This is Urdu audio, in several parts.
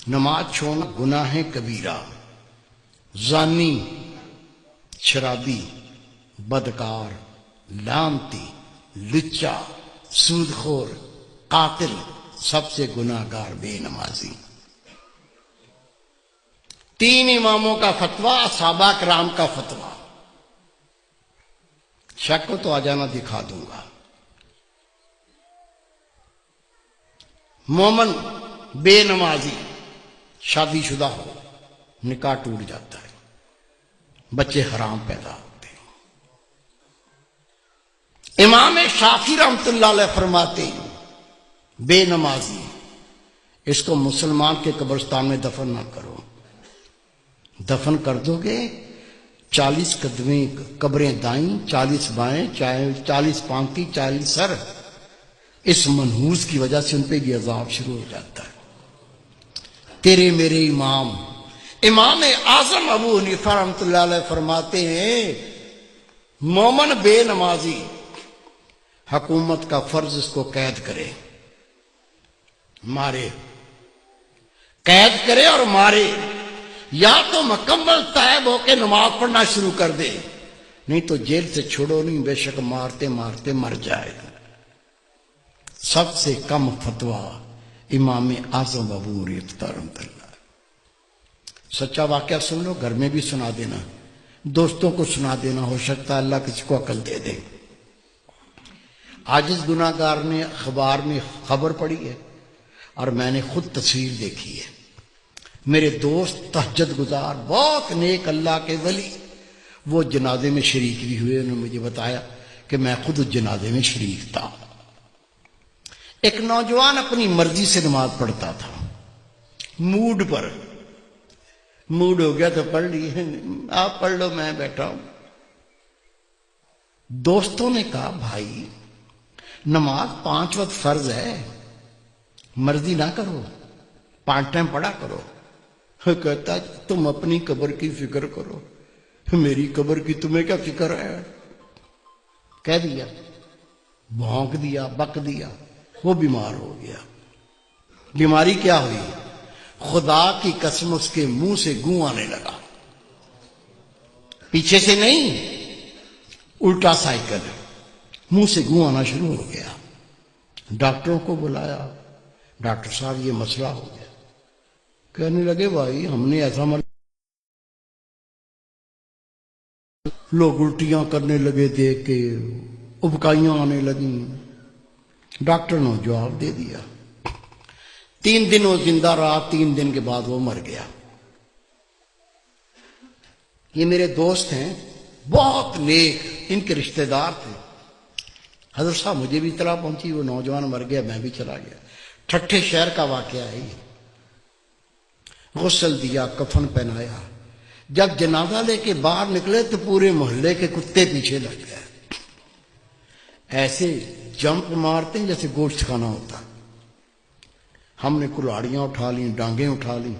نماز چھوڑنا گناہ کبیرہ، زانی، شرابی، بدکار، لعنتی، لچا، سودخور، قاتل، سب سے گناہ گار بے نمازی۔ 3 اماموں کا فتویٰ، صحابہ کرام کا فتویٰ۔ شک کو تو آ جانا، دکھا دوں گا۔ مومن بے نمازی شادی شدہ ہو، نکاح ٹوٹ جاتا ہے، بچے حرام پیدا ہوتے ہیں۔ امام شافعی رحمۃ اللہ علیہ فرماتے ہیں بے نمازی اس کو مسلمان کے قبرستان میں دفن نہ کرو، دفن کر دو گے 40 قدمیں قبریں دائیں، 40 بائیں، 40 پانتی، 40 سر، اس منحوس کی وجہ سے ان پہ یہ عذاب شروع ہو جاتا ہے۔ تیرے میرے امام اعظم ابو حنیفہ رحمۃ اللہ علیہ فرماتے ہیں مومن بے نمازی حکومت کا فرض اس کو قید کرے، مارے، قید کرے اور مارے، یا تو مکمل تائب ہو کے نماز پڑھنا شروع کر دے، نہیں تو جیل سے چھوڑو نہیں، بے شک مارتے مارتے مر جائے گا۔ سب سے کم فتویٰ امام اعظم ابو حنیفہ رحمۃ اللہ۔ سچا واقعہ سن لو، گھر میں بھی سنا دینا، دوستوں کو سنا دینا، ہو سکتا ہے اللہ کسی کو عقل دے دے۔ عاجز گناہ گار نے اخبار میں خبر پڑھی ہے اور میں نے خود تصویر دیکھی ہے۔ میرے دوست تہجد گزار، بہت نیک اللہ کے ولی، وہ جنازے میں شریک بھی ہوئے، انہوں نے مجھے بتایا کہ میں خود اس جنازے میں شریک تھا۔ ایک نوجوان اپنی مرضی سے نماز پڑھتا تھا، موڈ پر، موڈ ہو گیا تو پڑھ لی، آپ پڑھ لو میں بیٹھا ہوں۔ دوستوں نے کہا بھائی نماز 5 وقت فرض ہے، مرضی نہ کرو، 5 ٹائم پڑھا کرو۔ کہتا تم اپنی قبر کی فکر کرو، میری قبر کی تمہیں کیا فکر ہے؟ کہہ دیا، بھونک دیا، بک دیا، وہ بیمار ہو گیا۔ بیماری کیا ہوئی؟ خدا کی قسم اس کے منہ سے گوں آنے لگا، پیچھے سے نہیں، الٹا سائیکل، منہ سے گوں آنا شروع ہو گیا۔ ڈاکٹروں کو بلایا، ڈاکٹر صاحب یہ مسئلہ ہو گیا۔ کہنے لگے بھائی ہم نے ایسا لوگ الٹیاں کرنے لگے دیکھ کے، ابکائیاں آنے لگیں۔ ڈاکٹر نے جواب دے دیا۔ 3 دن وہ زندہ رہا، 3 دن کے بعد وہ مر گیا۔ یہ میرے دوست ہیں، بہت نیک، ان کے رشتہ دار تھے۔ حضرت صاحب مجھے بھی اطلاع پہنچی وہ نوجوان مر گیا، میں بھی چلا گیا۔ ٹھٹھے شہر کا واقعہ ہے یہ۔ غسل دیا، کفن پہنایا، جب جنازہ لے کے باہر نکلے تو پورے محلے کے کتے پیچھے لگ گئے، ایسے جمپ مارتے ہیں جیسے گوشت کھانا ہوتا۔ ہم نے کلاڑیاں اٹھا لیں، ڈانگیں اٹھا لیں،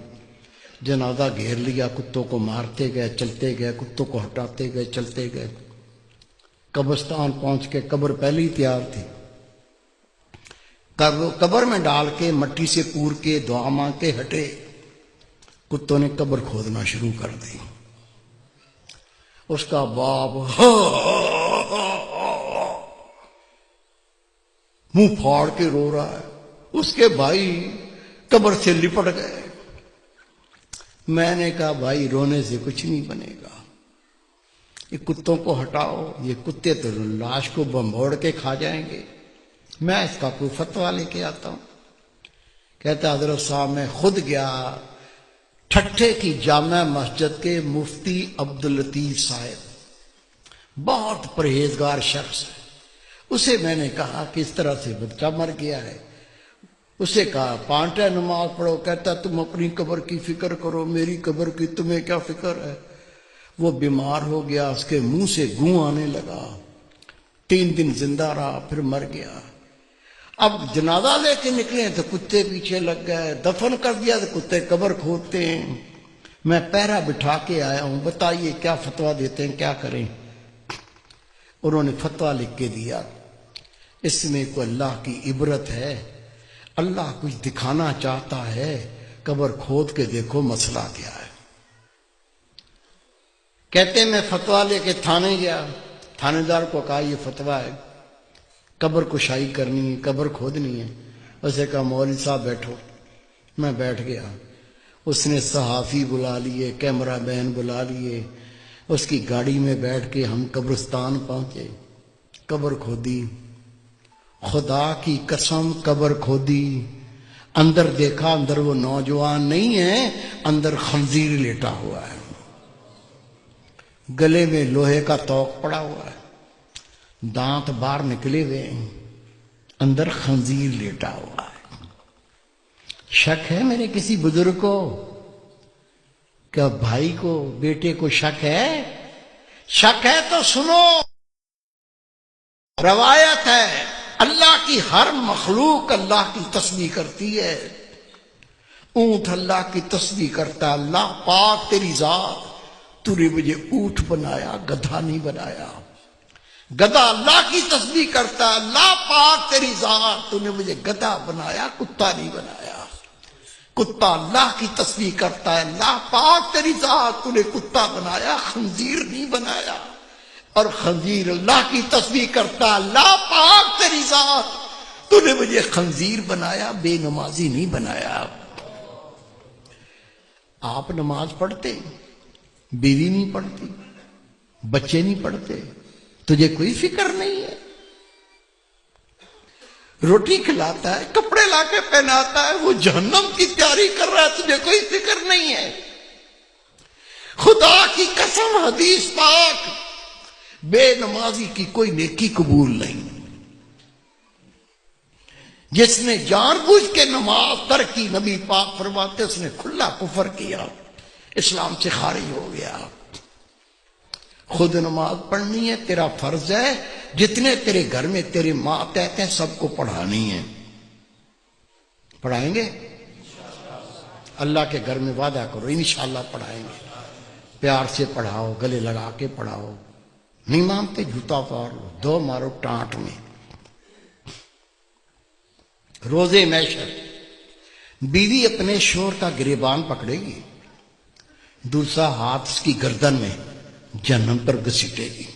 جنازہ گھیر لیا، کتوں کو مارتے گئے، چلتے گئے، کتوں کو ہٹاتے گئے، چلتے گئے۔ قبرستان پہنچ کے قبر پہلے ہی تیار تھی، قبر میں ڈال کے مٹی سے پور کے دعا مانگ کے ہٹے، کتوں نے قبر کھودنا شروع کر دی۔ اس کا باپ منہ پھاڑ کے رو رہا ہے، اس کے بھائی قبر سے لپٹ گئے۔ میں نے کہا بھائی رونے سے کچھ نہیں بنے گا، یہ کتوں کو ہٹاؤ، یہ کتے تو لاش کو بمبوڑ کے کھا جائیں گے، میں اس کا کوئی فتویٰ لے کے آتا ہوں۔ کہتا حضرت صاحب میں خود گیا ٹھٹھے کی جامع مسجد کے مفتی عبداللطیف صاحب، بہت پرہیزگار شخص ہے، اسے میں نے کہا کہ اس طرح سے بچہ مر گیا ہے، اسے کہا 5 ٹائم نماز پڑھو، کہتا تم اپنی قبر کی فکر کرو، میری قبر کی تمہیں کیا فکر ہے؟ وہ بیمار ہو گیا، اس کے منہ سے گوں آنے لگا، 3 دن زندہ رہا، پھر مر گیا۔ اب جنازہ لے کے نکلے تو کتے پیچھے لگ گئے، دفن کر دیا تو کتے قبر کھودتے ہیں۔ میں پہرا بٹھا کے آیا ہوں، بتائیے کیا فتویٰ دیتے ہیں، کیا کریں؟ انہوں نے فتویٰ لکھ کے دیا، اس میں کوئی اللہ کی عبرت ہے، اللہ کچھ دکھانا چاہتا ہے، قبر کھود کے دیکھو مسئلہ کیا ہے۔ کہتے میں فتویٰ لے کے تھانے گیا، تھانے دار کو کہا یہ فتویٰ ہے، قبر کشائی کرنی ہے، قبر کھودنی ہے۔ اسے کہا مولوی صاحب بیٹھو۔ میں بیٹھ گیا۔ اس نے صحافی بلا لیے، کیمرہ مین بلا لیے، اس کی گاڑی میں بیٹھ کے ہم قبرستان پہنچے، قبر کھودی۔ خدا کی قسم قبر کھودی، اندر دیکھا، اندر وہ نوجوان نہیں ہے، اندر خنزیر لیٹا ہوا ہے، گلے میں لوہے کا توق پڑا ہوا ہے، دانت باہر نکلے ہوئے ہیں، اندر خنزیر لیٹا ہوا ہے۔ شک ہے میرے کسی بزرگ کو؟ کیا بھائی کو، بیٹے کو شک ہے؟ شک ہے تو سنو، روایت ہے اللہ کی ہر مخلوق اللہ کی تسبیح کرتی ہے۔ اونٹ اللہ کی تسبیح کرتا ہے، اللہ پاک تیری ذات، تو نے مجھے اونٹ بنایا، گدھا نہیں بنایا۔ گدھا اللہ کی تسبیح کرتا ہے، اللہ پاک تیری ذات، تو نے مجھے گدھا بنایا، کتا نہیں بنایا۔ کتا اللہ کی تسبیح کرتا ہے، اللہ پاک تیری ذات، تو نے کتا بنایا، خنزیر نہیں بنایا۔ اور خنزیر اللہ کی تسبیح کرتا ہے، اللہ پاک تیری ذات، تو نے مجھے خنزیر بنایا، بے نمازی نہیں بنایا۔ آپ نماز پڑھتے، بیوی نہیں پڑھتی، بچے نہیں پڑھتے، تجھے کوئی فکر نہیں ہے۔ روٹی کھلاتا ہے، کپڑے لا کے پہناتا ہے، وہ جہنم کی تیاری کر رہا ہے، تجھے کوئی فکر نہیں ہے۔ خدا کی قسم حدیث پاک، بے نمازی کی کوئی نیکی قبول نہیں۔ جس نے جان بوجھ کے نماز ترک کی، نبی پاک فرماتے اس نے کھلا کفر کیا، اسلام سے خارج ہو گیا۔ خود نماز پڑھنی ہے، تیرا فرض ہے، جتنے تیرے گھر میں تیرے ماتحت ہیں سب کو پڑھانی ہے۔ پڑھائیں گے؟ اللہ کے گھر میں وعدہ کرو انشاءاللہ پڑھائیں گے۔ پیار سے پڑھاؤ، گلے لگا کے پڑھاؤ، نہیں مانتے جوتا پاڑ لو، دو مارو ٹانٹ میں۔ روزے محشر بیوی اپنے شوہر کا گریبان پکڑے گی، دوسرا ہاتھ اس کی گردن میں جہنم پر گھسیٹے گی۔